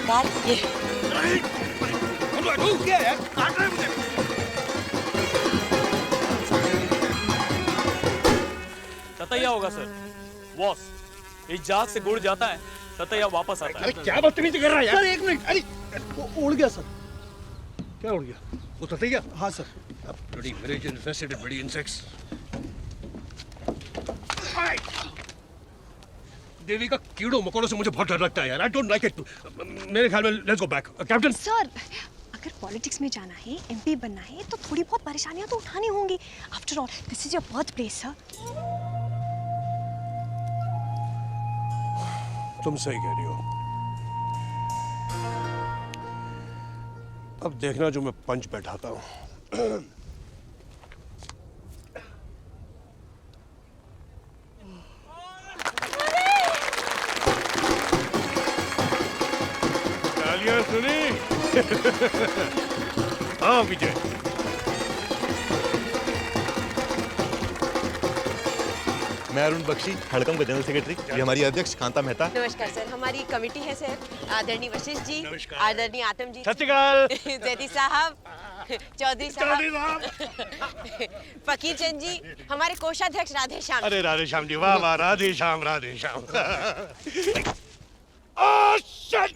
प्रकार ये क्या यार, काट रहा है मुझे। ततैया होगा सर। बॉस, इस जहाज से गुड़ जाता है, ततैया वापस आता है। अरे क्या बदतमीजी कर रहा है यार? सर एक मिनट, अरे वो उड़ गया सर। क्या उड़ गया? वो ततैया? हाँ sir. Bloody village infested with bloody insects. देवी का कीड़ों मकोड़ों से मुझे बहुत डर लगता है यार। I don't like it. मेरे ख्याल में let's go back. Captain. Sir, अगर पॉलिटिक्स में जाना है, एमपी बनना है, तो थोड़ी बहुत परेशानियां तो उठानी होंगी। After all, this is your birth place, sir. तुम सही कह रही हो। अब देखना जो मैं पंच बैठाता हूँ। तालियां सुनी? हाँ विजय। मैं अरुण बख्शी, हड़कम का जनरल सेक्रेटरी। ये हमारी अध्यक्ष कांता मेहता। नमस्कार सर, हमारी कमेटी है सर। आदरणीय वशिष्ठ जी, आदरणीय आत्म जी, सत श्री अकाल। जैदी साहब, चौधरी साहब, फकीर चंद जी, हमारे कोषाध्यक्ष राधे श्याम। अरे राधे श्याम जी, वाह वाह, Radhe Shyam Radhe Shyam. Oh shit!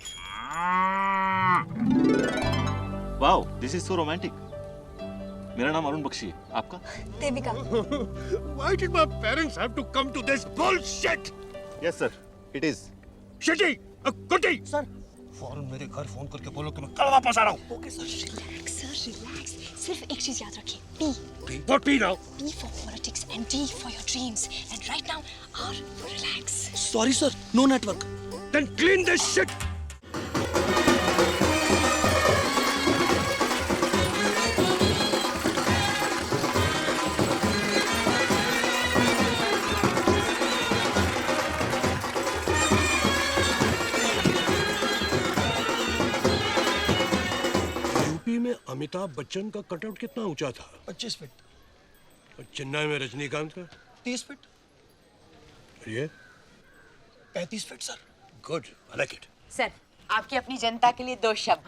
Wow, this is so romantic. मेरा नाम अरुण बख्शी है, आपका? Devika. Why did my parents have to come to this bullshit? Yes sir, it is. शिटी, कुटी। सर, फौरन मेरे घर फोन करके बोलो कि मैं कल वापस आ रहा हूँ। Okay sir, relax sir, relax. सिर्फ एक चीज याद रखिए, P. What P now? P for politics and D for your dreams. And right now, R for relax. Sorry sir, no network. Then clean this shit. UP में अमिताभ बच्चन का cutout कितना ऊंचा था? 25 फीट। और चेन्नई में रजनीकांत का? 30 फीट। ये 35 feet sir. Good, I like it. Sir, आपकी अपनी जनता के लिए 2 शब्द।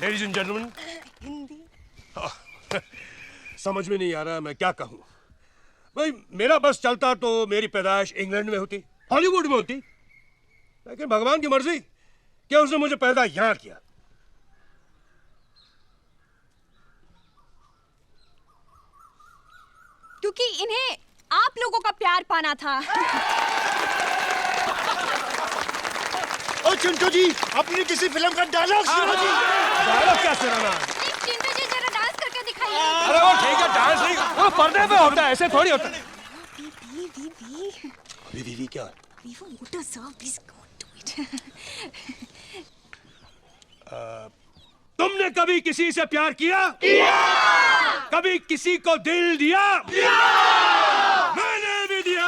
Ladies and gentleman, Hindi. समझ में नहीं आ रहा मैं क्या कहूँ। भाई मेरा बस चलता तो मेरी पैदाइश इंग्लैंड में होती, हॉलीवुड में होती, लेकिन भगवान की मर्जी कि उसने मुझे पैदा यहाँ किया। क्योंकि इन्हें आप लोगों का प्यार पाना था। ओ चिंटू जी, अपनी किसी फिल्म का डायलॉग सुनो जी। डायलॉग क्या सुनाना? चिंटू जी जरा डांस करके दिखाइए। अरे वो ठीक है, डांस नहीं, वो पर्दे पे होता है, ऐसे थोड़ी होता है। वी क्या? Vivo motor sir, please go do it. तुमने कभी किसी से प्यार किया? कभी किसी को दिल दिया? मैंने भी दिया।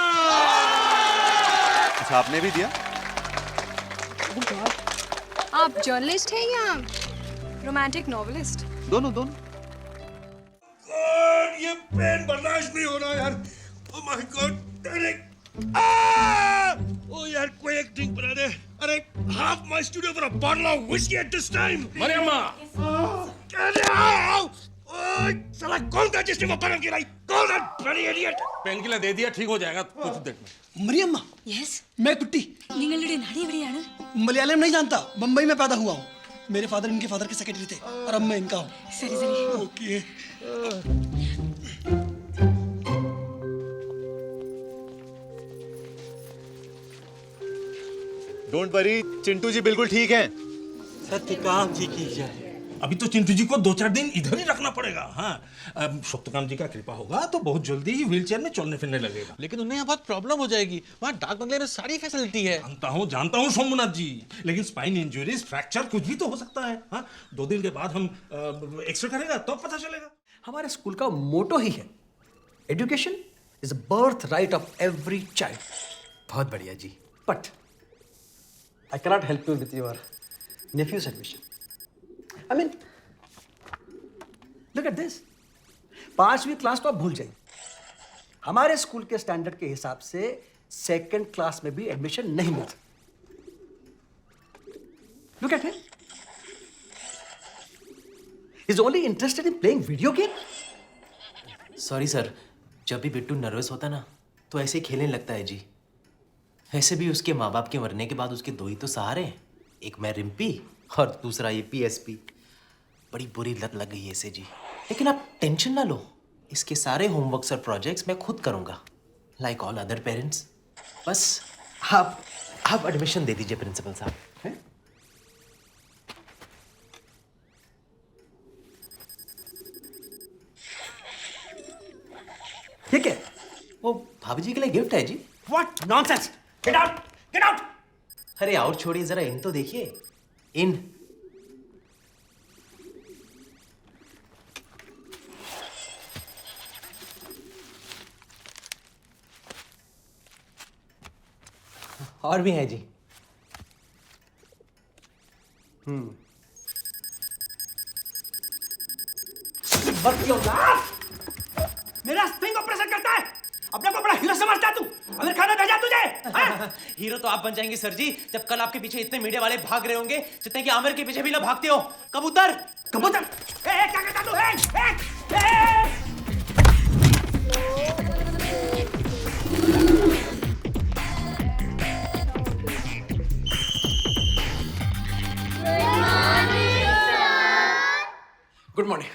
अच्छा, आपने भी दिया? आप जर्नलिस्ट हैं या रोमांटिक नॉवेलिस्ट? दोनों दोनों। गॉड, ये पेन बर्दाश्त नहीं हो रहा यार। ओह माय गॉड, ओ यार कोई एक ड्रिंक बना दे। अरे half my studio for a bottle of whisky at this time. Mariyamma, कैसे आओ? ओए साला कौन था जिसने वो बर्फ गिराई? कौन है ब्लडी इडियट? पेन किलर दे दिया, ठीक हो जाएगा कुछ देर में। मरियम्मा। यस। मैं कुट्टी। निंगलुडे नाड़ी एविडेयानु? मलयालम नहीं जानता, मुंबई में पैदा हुआ हूँ। मेरे फादर इनके फादर के सेक्रेटरी थे और अब मैं इनका हूँ। सरी सरी। ओके। डोंट वरी, चिंटू जी बिल्कुल ठीक हैं। सत्य काम जी की जाए। अभी तो चिंटू जी को 2-4 दिन इधर ही रखना पड़ेगा। हाँ, सप्तकाम जी का कृपा होगा तो बहुत जल्दी ही व्हीलचेयर में चलने फिरने लगेगा। लेकिन उन्हें यहाँ बहुत प्रॉब्लम हो जाएगी। वहाँ डाक बंगले में सारी फैसिलिटी है। जानता हूँ सोमनाथ जी, लेकिन स्पाइन इंजरीज, फ्रैक्चर कुछ भी तो हो सकता है। हाँ, 2 दिन के बाद हम एक्सरे करेगा तो पता चलेगा। हमारे स्कूल का मोटो ही है, education is a birth right of every child. बहुत बढ़िया जी। But I cannot help you with your nephews admission. I mean, look at this. 5वीं क्लास तो आप भूल जाइए। हमारे स्कूल के स्टैंडर्ड के हिसाब से सेकंड क्लास में भी एडमिशन नहीं मिलता। Look at him, is only interested in playing video game. Sorry sir, जब भी बिट्टू नर्वस होता ना तो ऐसे ही खेलने लगता है जी। वैसे भी उसके माँ बाप के मरने के बाद उसके दो ही तो सहारे हैं, एक मैं रिम्पी और दूसरा ये PSP। बड़ी बुरी लत लग गई है इसे जी। लेकिन आप टेंशन ना लो, इसके सारे होमवर्क्स और प्रोजेक्ट्स मैं खुद करूँगा, लाइक ऑल अदर पेरेंट्स। बस आप एडमिशन दे दीजिए प्रिंसिपल साहब। ठीक है, वो भाभी जी के लिए गिफ्ट है जी। What nonsense, get out, get out. अरे आउट छोड़िए, जरा इन तो देखिए, इन। और भी है जी। मेरा स्टिंग ऑपरेशन करता है, अपने को बड़ा हीरो समझता है तू। अगर खाना भेजा तुझे, हाँ? हीरो तो आप बन जाएंगे सर जी, जब कल आपके पीछे इतने मीडिया वाले भाग रहे होंगे जितने कि आमिर के पीछे भी ना भागते हो। कबूतर कबूतर, क्या करता तू? ए! Good morning.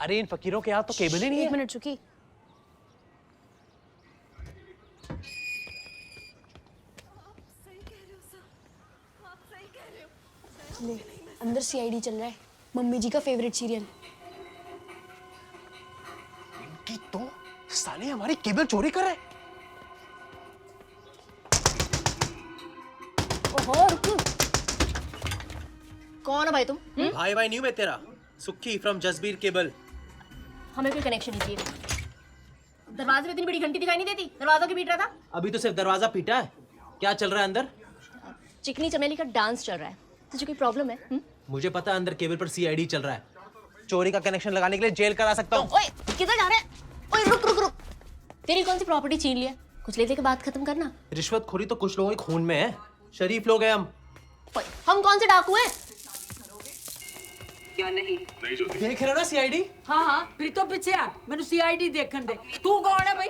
अरे इन फकीरों के यहाँ तो केबल ही नहीं है। 1 मिनट चुकी। ले, अंदर CID चल रहा है, मम्मी जी का फेवरेट सीरियल। इनकी तो साले हमारी केबल चोरी कर रहे। ओहो रुको, कौन है भाई तुम? भाई भाई न्यू में तेरा सुक्की फ्रॉम जसबीर केबल। हमें कोई कनेक्शन नहीं चाहिए। दरवाजे में इतनी बड़ी घंटी दिखाई नहीं देती, दरवाजा क्यों पीट रहा था? अभी तो सिर्फ दरवाजा पीटा है, क्या चल रहा है अंदर? चिकनी चमेली का डांस चल रहा है। तुझे कोई प्रॉब्लम है? मुझे पता है अंदर केबल पर CID चल रहा है। चोरी का कनेक्शन लगाने के लिए जेल करा सकता हूँ। ओए किधर जा रहा है? ओए रुक रुक रुक, तेरी कौन सी प्रॉपर्टी छीन लिया? कुछ लेते के बात खत्म करना। रिश्वतखोरी तो कुछ लोगों के खून में है, शरीफ लोग हैं हम। ओए, हम कौन से डाकू हैं? देख रहे हो ना CID? हाँ हाँ, फिर तो पीछे आ, मैंने CID देखने दे। तू कौन है भाई?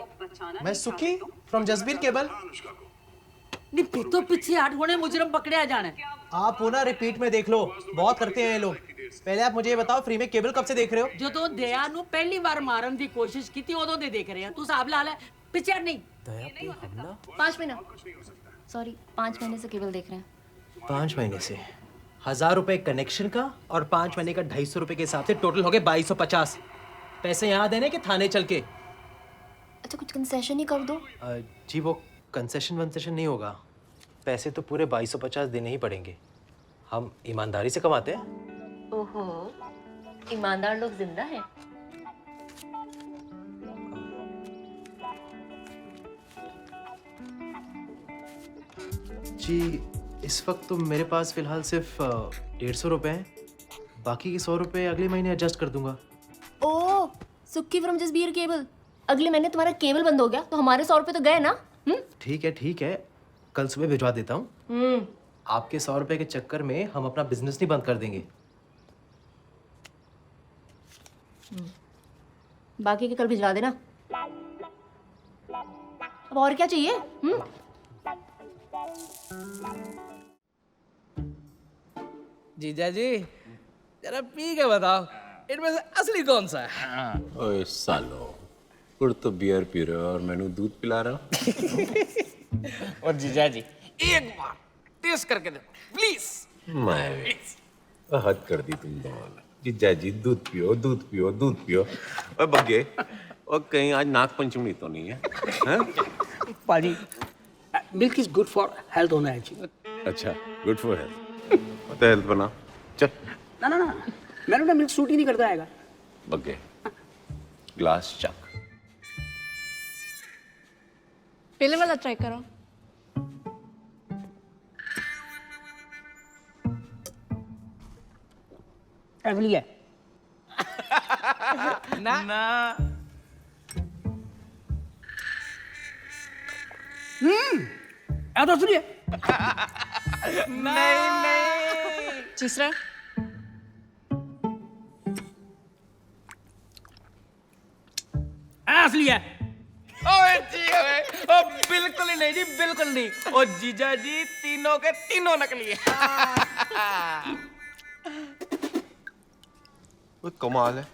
मैं सुखी फ्रॉम जसबीर केबल। नहीं फिर तो पीछे हट, होने मुजरम पकड़े आ जाने। आप हो ना, रिपीट में देख लो, बहुत करते हैं ये लोग। पहले आप मुझे ये बताओ, फ्री में केबल कब से देख रहे हो? जो तो दया नु पहली बार मारन की कोशिश की थी, उदों दे देख रहे हैं। तू साहब लाल है, पीछे हट नहीं। दया पे हमला 5 महीना, सॉरी 5 महीने से केवल देख रहे हैं। 5 महीने से 1000 रुपए कनेक्शन का और 5 महीने का 250 रुपए के हिसाब से टोटल हो गए 2250। पैसे यहाँ देने के थाने चल के? अच्छा कुछ कंसेशन ही कर दो। जी वो कंसेशन वंसेशन नहीं होगा, पैसे तो पूरे 2250 देने ही पड़ेंगे। हम ईमानदारी से कमाते हैं। ओहो, ईमानदार लोग जिंदा हैं। जी इस वक्त तो मेरे पास फिलहाल सिर्फ 150 रुपए हैं, बाकी के 100 रुपए अगले महीने एडजस्ट कर दूंगा। ओह, सुक्की फ्रॉम जसबीर केबल। अगले महीने तुम्हारा केबल बंद हो गया तो हमारे 100 रुपए तो गए ना? ठीक है, कल सुबह भिजवा देता हूँ। आपके 100 रुपए के चक्कर में हम अपना बिजनेस नहीं बंद कर देंगे। बाकी के कल भिजवा देना। अब और क्या चाहिए? जीजा जी जरा पी के बताओ, इनमें से असली कौन सा है? ओए सालो, कुड़ तो बियर पी रहे हो और मैंने दूध पिला रहा हूँ। और जीजा जी एक बार टेस्ट करके दो प्लीज। मैं हद कर दी तुम दोनों ने। जीजा जी दूध पियो, दूध पियो, दूध पियो। और बगे, और कहीं आज नाग पंचमी तो नहीं है? हैं? पाजी milk is good for health होना है। अच्छा, गुड फॉर हेल्थ। तो हेल्थ बना चल। ना ना ना, मैंने ना मिल्क सूट ही नहीं करता है। बगे, ग्लास चक। पहले वाला ट्राई करो। एवली है ना ना तो सुनिए। तीसरा असली है। ओए जी ओए, ओ बिल्कुल ही नहीं जी, बिल्कुल नहीं। ओ जीजा जी तीनों के तीनों नकली है। ओए कमाल है।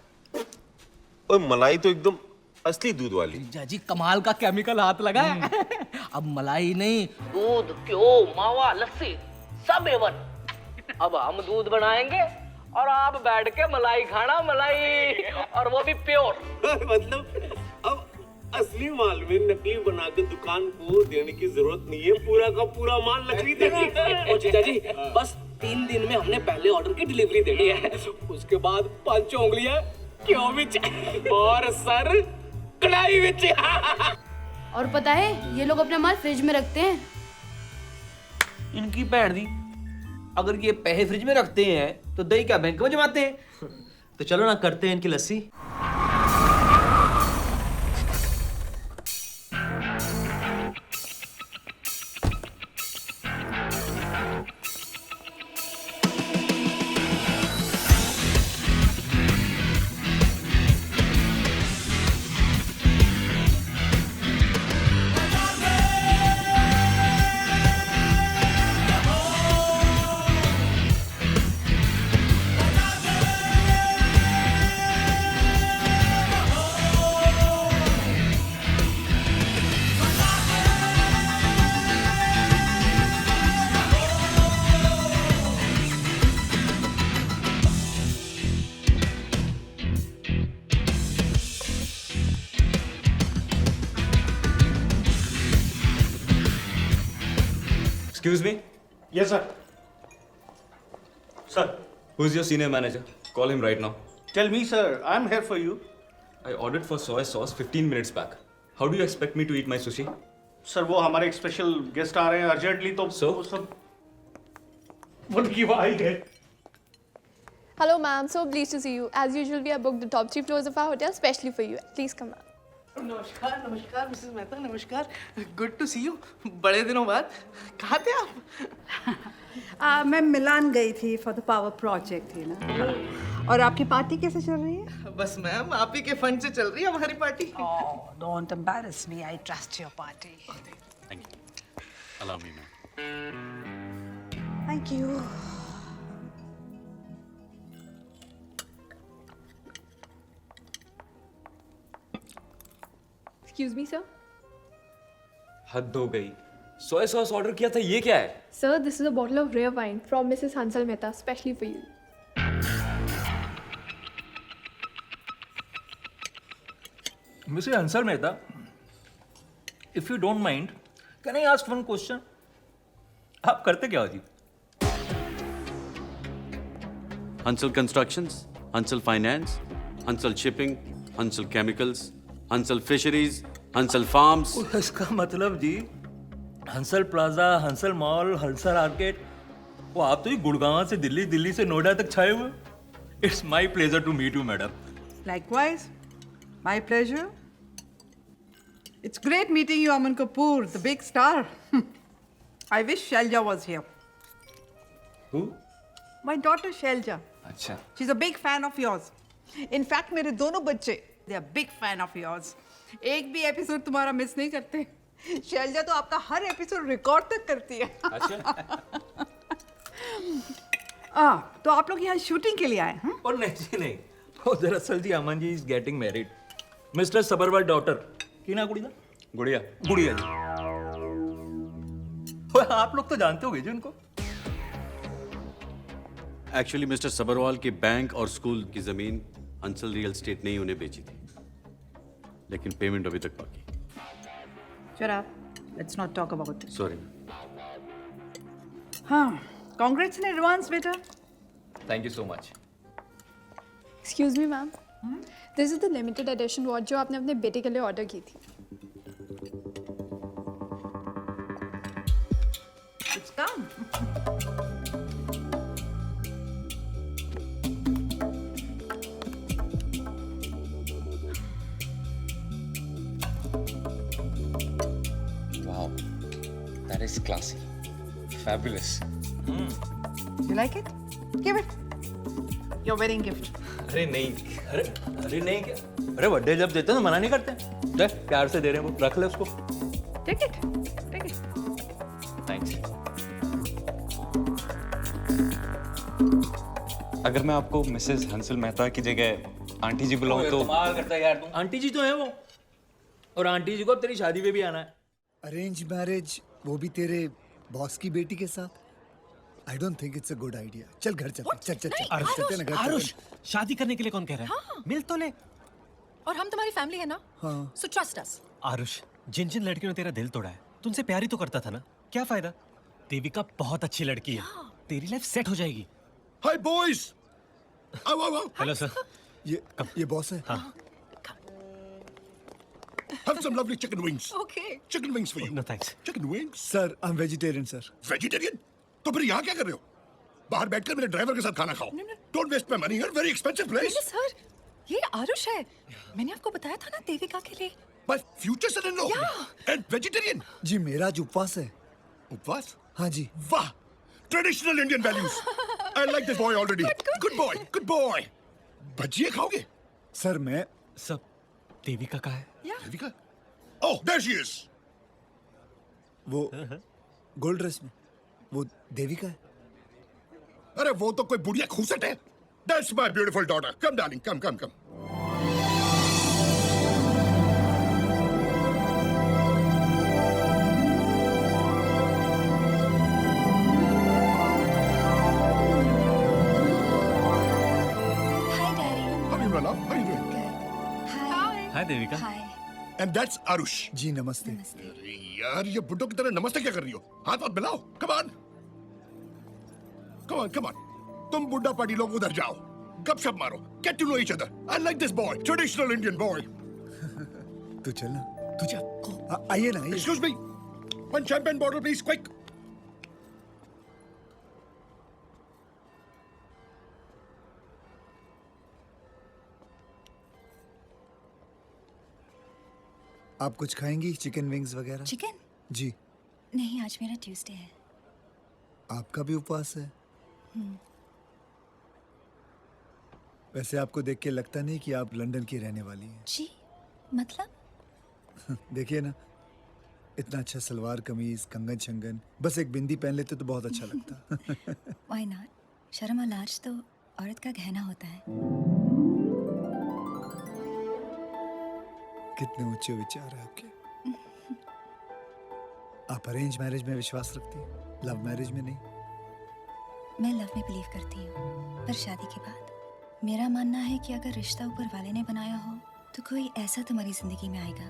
ओए मलाई तो एकदम असली दूध वाली। जीजा जी कमाल का केमिकल हाथ लगा है। अब मलाई नहीं, दूध, घ्यो, मावा, लस्सी सब एवन। अब हम दूध बनाएंगे और आप बैठ के मलाई खाना, मलाई, और वो भी प्योर। मतलब अब असली माल में नकली बना के दुकान को देने की जरूरत नहीं है, पूरा का पूरा माल नकली देना। ओ जीजा जी बस 3 दिन में हमने पहले ऑर्डर की डिलीवरी देनी है, उसके बाद 5 उंगलियां क्यों विच और सर कढ़ाई विच। और पता है ये लोग अपना माल फ्रिज में रखते हैं। इनकी पैर दी, अगर ये पैसे फ्रिज में रखते हैं तो दही क्या बैंक में जमाते हैं? तो चलो ना करते हैं इनकी लस्सी। Excuse me? Yes, sir. Sir. Who's your senior manager? Call him right now. Tell me, sir. I'm here for you. I ordered for soy sauce 15 minutes back. How do you expect me to eat my sushi? Sir वो हमारे एक special guest आ रहे हैं urgently, तो So? वो सब उनकी Y है। Hello ma'am, so pleased to see you. As usual we have booked the top 3 floors of our hotel specially for you. Please come on. नमस्कार नमस्कार मिसेस मेहता, नमस्कार। गुड टू सी यू, बड़े दिनों बाद। कहाँ थे आप? मैं मिलान गई थी फॉर द पावर प्रोजेक्ट थी ना। और आपकी पार्टी कैसे चल रही है? बस मैम आप ही के फंड से चल रही है हमारी party. Don't embarrass me, I trust your party. Thank you. Allow me, ma'am. Thank you. Excuse me sir. हद हो गई। सोया सॉस ऑर्डर किया था, ये क्या है? Sir, this is a bottle of rare wine from Mrs. Hansal Mehta specially for you. Mr. Hansal Mehta, if you don't mind, can I ask one question? आप करते क्या हो जी? Hansal Constructions, Hansal Finance, Hansal Shipping, Hansal Chemicals, Hansal Fisheries, Hansal Farms. इसका मतलब जी Hansal plaza, Hansal mall, Hansal arcade, वो आप तो ही गुड़गांव से दिल्ली, दिल्ली से नोएडा तक छाए हुए। It's my pleasure to meet you madam. Likewise, my pleasure. It's great meeting you, Aman Kapoor, the big star. I wish Shelja was here. Who? My daughter Shelja. अच्छा। She's a big fan of yours. In fact, मेरे दोनों बच्चे, they are big fan of yours. एक भी episode तुम्हारा miss नहीं करते। शैलजा तो आपका हर एपिसोड रिकॉर्ड तक करती है। अच्छा। तो आप लोग यहाँ शूटिंग के लिए आए हैं? और नहीं जी नहीं, वो दरअसल जी Aman ji is getting married. Mister Sabharwal daughter की ना गुड़िया? गुड़िया। गुड़िया जी। वो आप लोग तो जानते होगे जी उनको। एक्चुअली मिस्टर सबरवाल की बैंक और स्कूल की जमीन हंसल रियल एस्टेट ने ही उन्हें बेची थी, लेकिन पेमेंट अभी तक बाकी। Shut up. Let's not talk about it. Sorry. हाँ, congrats in advance, बेटा। Thank you so much. Excuse me ma'am. This is the limited edition watch जो आपने अपने बेटे के लिए ऑर्डर की थी। It's come. Wow. classy, fabulous. You like it? Give it. Your wedding gift. अरे नहीं, अरे नहीं क्या? अरे बर्थडे जब देते हैं तो मना नहीं करते। दे, प्यार से दे रहे हैं वो, रख ले उसको। Take it. Take it. Thanks. अगर मैं आपको मिसेस हंसल मेहता की जगह आंटी जी बुलाऊं तो कमाल करता है यार तू। आंटी जी तो है वो, और आंटी जी को अब तेरी शादी में भी आना है। अरेंज मैरिज, वो भी तेरे बॉस की बेटी के साथ? I don't think it's a good idea. चल घर चल, चल चल चल। आरुष, चलते हैं ना, घर चलते आरुष, हैं। शादी करने के लिए कौन कह रहा है? हाँ। मिल तो ले। और हम तुम्हारी फैमिली है ना? हाँ। So trust us. आरुष, जिन जिन लड़कियों ने तेरा दिल तोड़ा है, तुमसे प्यार ही तो करता था ना? क्या फायदा? देविका बहुत अच्छी लड़की है। तेरी लाइफ सेट हो जाएगी। Hi boys. आओ आओ आओ। Hello sir. ये बॉस है? हाँ। Have some lovely chicken wings. Okay. Chicken wings for you. No thanks. Chicken wings. Sir, I'm vegetarian sir. Vegetarian? तो फिर यहाँ क्या कर रहे हो? बाहर बैठकर मेरे ड्राइवर के साथ खाना खाओ। Don't waste my money here. Very expensive place. नहीं सर, ये आरुष है। मैंने आपको बताया था ना देविका के लिए। My future son-in-law. And vegetarian. जी मेरा आज उपवास है। उपवास? हाँ जी। वाह! Traditional Indian values. I like this boy already. Good boy. Good boy. भजिए खाओगे? सर मैं सब देविका का है। Devika? Oh, there she is. वो गोल्ड ड्रेस में, वो देविका है। अरे वो तो कोई बुढ़िया खूसट है। That's my beautiful daughter. Come darling, come, come, come. Hi Devika. And that's Arush. जी नमस्ते। अरे यार ये बुड्ढों की तरह नमस्ते क्या कर रही हो? हाथ हाथ मिलाओ। Come on. Come on, come on. तुम बुड्ढा पार्टी लोग उधर जाओ। गपशप मारो। Get to know each other. I like this boy. Traditional Indian boy. तू चल ना। तू जा। आइए ना। Excuse me. One champagne bottle, please, quick. आप कुछ खाएंगी? चिकन विंग्स वगैरह? चिकन? जी। नहीं, आज मेरा ट्यूसडे है। आपका भी उपवास है? वैसे आपको देख के लगता नहीं कि आप लंदन की रहने वाली हैं। जी, मतलब? देखिए ना, इतना अच्छा सलवार कमीज, कंगन शंगन, बस एक बिंदी पहन लेते तो बहुत अच्छा लगता। Why not? शर्म और लाज तो औरत का गहना होता है। कितने ऊंचे विचार है आपके। आप अरेंज मैरिज में विश्वास रखती हैं, लव मैरिज में नहीं? मैं लव में बिलीव करती हूँ, पर शादी के बाद मेरा मानना है कि अगर रिश्ता ऊपर वाले ने बनाया हो तो कोई ऐसा तुम्हारी जिंदगी में आएगा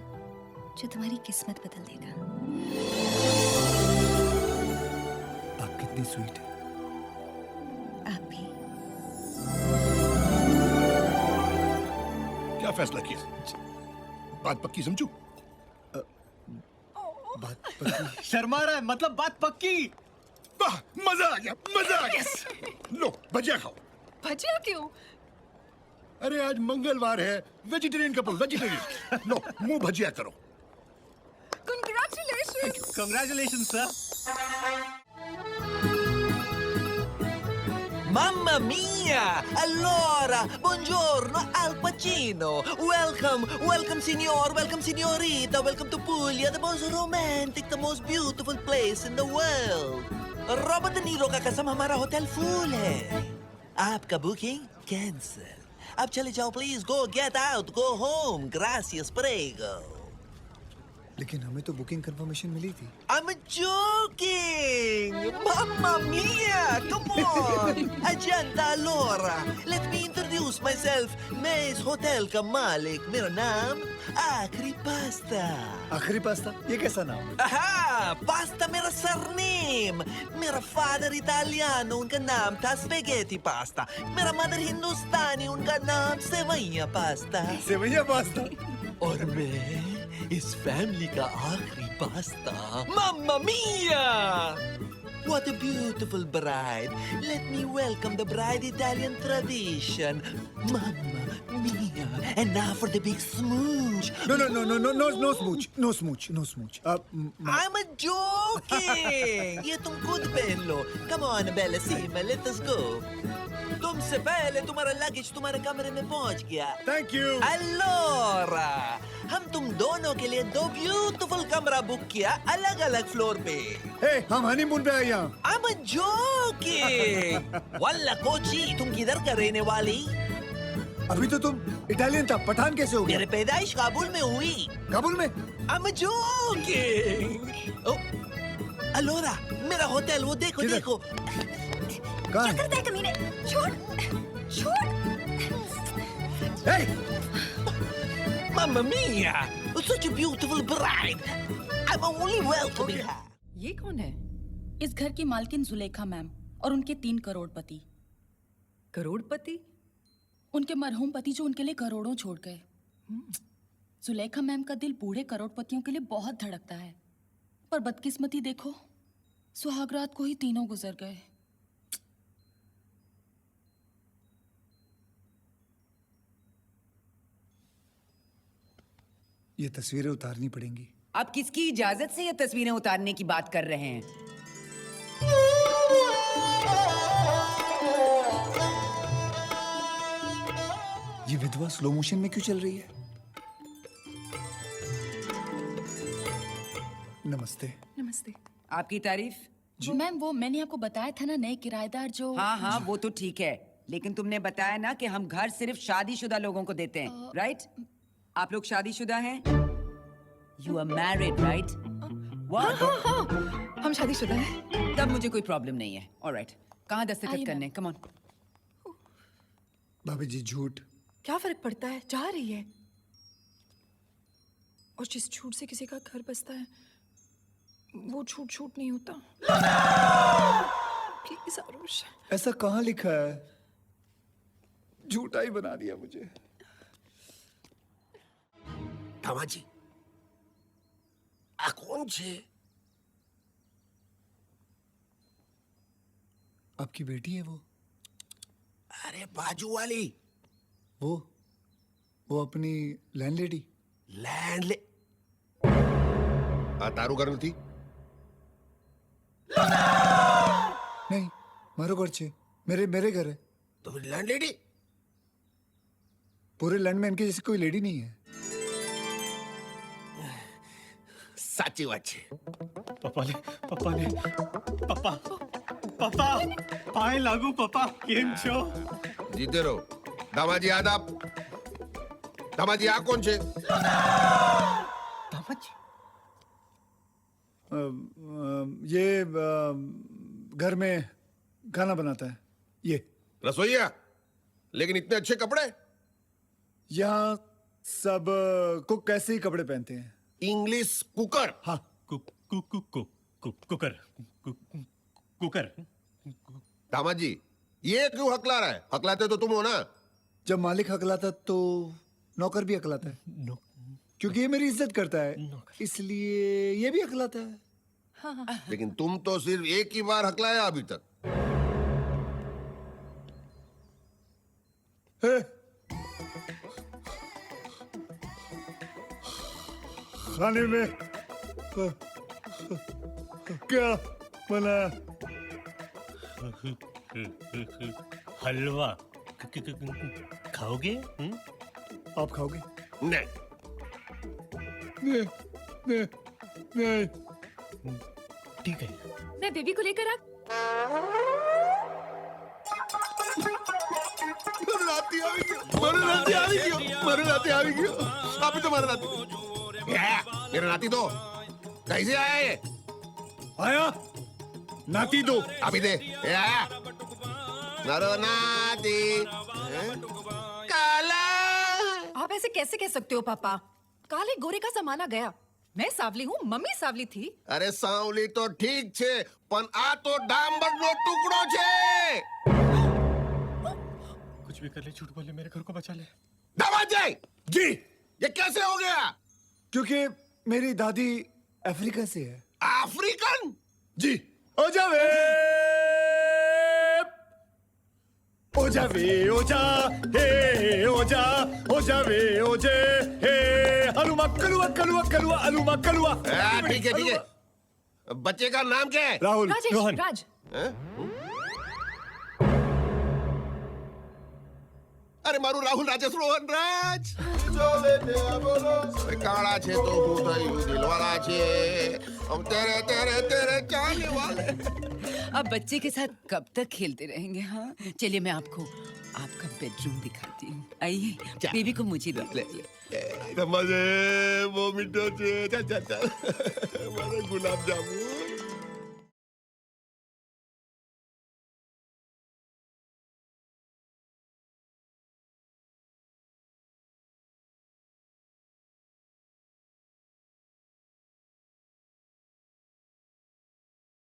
जो तुम्हारी किस्मत बदल देगा। आप कितनी स्वीट है। आप भी। क्या फैसला किया? बात पक्की समझू? बात पक्की? शर्मा रहा है, मतलब बात पक्की। वाह, मजा आ गया, मजा आ गया। लो भजिया खाओ। भजिया क्यों? अरे आज मंगलवार है, वेजिटेरियन कपल, वेजिटेरियन। लो मुंह भजिया करो। Congratulations. Congratulations, sir. Mamma mia! Allora, buongiorno Al Pacino. Welcome, welcome signor, welcome signorita, welcome to Puglia, the most romantic, the most beautiful place in the world. Robert De Niro का कसम हमारा hotel full है। आपका booking cancel. अब चले जाओ please, go get out, go home, gracias, prego. लेकिन हमें तो बुकिंग कंफर्मेशन मिली थी। I'm joking! Mamma mia! Come on! Agenda allora! Let me introduce myself. मैं इस होटल का मालिक, मेरा नाम आखरी पास्ता। आखरी पास्ता? ये कैसा नाम है? हाँ, पास्ता मेरा सरनेम। मेरा फादर इटालियानो, उनका नाम था स्पेगेटी पास्ता। मेरा मदर हिंदुस्तानी, उनका नाम सेवैया पास्ता। सेवैया पास्ता? और मैं इस फैमिली का आखिरी pasta. Mamma mia! What a beautiful bride. Let me welcome the bride Italian tradition. Mamma mia. And now for the big smooch. No smooch. No smooch. No smooch. I'm joking. ये तुम खुद पहन लो. Come on, Bella Sima, let us go. तुमसे पहले तुम्हारा luggage तुम्हारे कमरे में पहुंच गया. Thank you. Allora, हम तुम दोनों के लिए 2 ब्यूटीफुल कमरा बुक किया अलग-अलग फ्लोर पे. Hey, हम हनीमून पे आए यहाँ. I'm joking. वल्ला कोची, तुम किधर का रहने वाली? अभी तो तुम इटालियन था, पठान कैसे हो गया? मेरी पैदाइश काबुल में हुई. काबुल में? I'm joking. अलोरा, मेरा होटल वो देखो देखो. कहाँ है? क्या करता है कमीने? छोड़, छोड़. Hey! Mamma mia! Such a beautiful bride. I'm only welcoming her. ये कौन है? इस घर की मालकिन जुलेखा मैम और उनके 3 करोड़ पति. करोड़पति? उनके मरहूम पति जो उनके लिए करोड़ों छोड़ गए. जुलेखा मैम का दिल बूढ़े करोड़पतियों के लिए बहुत धड़कता है, पर बदकिस्मती देखो, सुहागरात को ही तीनों गुजर गए. ये तस्वीरें उतारनी पड़ेंगी. आप किसकी इजाजत से ये तस्वीरें उतारने की बात कर रहे हैं? ये विधवा स्लो मोशन में क्यों चल रही है? नमस्ते. नमस्ते. आपकी तारीफ? मैम वो मैंने आपको बताया था ना, नए किराएदार जो. हाँ वो तो ठीक है, लेकिन तुमने बताया ना कि हम घर सिर्फ शादीशुदा लोगों को देते हैं, राइट? आप लोग शादीशुदा हैं? You are married, right? What? हाँ, हम शादीशुदा हैं. तब मुझे कोई प्रॉब्लम नहीं है. All right. कहाँ दस्तखत करने? Come on. भाभी जी झूठ. क्या फर्क पड़ता है? जा रही है. और जिस झूठ से किसी का घर बसता है, वो झूठ नहीं होता. प्लीज आरुष. ऐसा कहाँ लिखा है? झूठा ही बना दिया मुझे. दामाजी, आ कौन छे? आपकी बेटी है वो? अरे बाजू वाली. वो अपनी लैंडलेडी. आ तारू घर थी? नहीं, मारो घर छे. मेरे घर है. तो फिर लैंडलेडी? पूरे लैंड में इनकी जैसी कोई लेडी नहीं है. સાચી વાત છે. પપ્પા પાય લાગુ. પપ્પા કેમ છો? જીતે રહો. દામાજી આદાબ. દામાજી આ કોણ છે? दामाजी? ये घर में खाना बनाता है. ये रसोईया. लेकिन इतने अच्छे कपड़े? यहाँ सब कुक कैसे ही कपड़े पहनते हैं. English cooker. हाँ. कुकर. दामाजी ये क्यों हकला रहा है? हकलाते तो तुम हो ना. जब मालिक हकलाता तो नौकर भी हकलाता है. क्योंकि ये मेरी इज्जत करता है, इसलिए ये भी हकलाता है. लेकिन तुम तो सिर्फ एक ही बार हकलाया अभी तक. खाने में क्या बना? हलवा. खाओगे? आप खाओगे? नहीं. नहीं. ठीक है. मैं बेबी को लेकर अभी तो मारा नाती. मेरा नाती दो. कैसे आया ये? आया नाती दो. अभी दे. नरो नाती. काला. आप ऐसे कैसे कह सकते हो पापा? काले गोरे का जमाना गया. मैं सावली हूँ, मम्मी सावली थी. अरे सावली तो ठीक छे, पण आ तो डांबर नो टुकड़ो छे. कुछ भी कर ले, झूठ बोले, मेरे घर को बचा ले. दामाजी जी. ये कैसे हो गया? क्योंकि मेरी दादी अफ्रीका से है. अफ्रीकन? जी. ओ जावे ओ जावे ओ जा हे ओ जा ओ जावे ओ जे हे अलुमा कलुआ कलुआ कलुआ अलुमा कलुआ। ठीक है ठीक है। बच्चे का नाम क्या है? राहुल। राजेश, रोहन। राज। अरे मारू राहुल राजेश रोहन राज काड़ा छे तो હું થયું દિલવાળા છે हम तेरे तेरे तेरे चाहने वाले। अब बच्चे के साथ कब तक खेलते रहेंगे? हाँ चलिए मैं आपको आपका बेडरूम दिखाती हूँ। आइए बेबी को मुझे दीजिए। मजे वो मिठो छे चल चल चल मारे गुलाब जामुन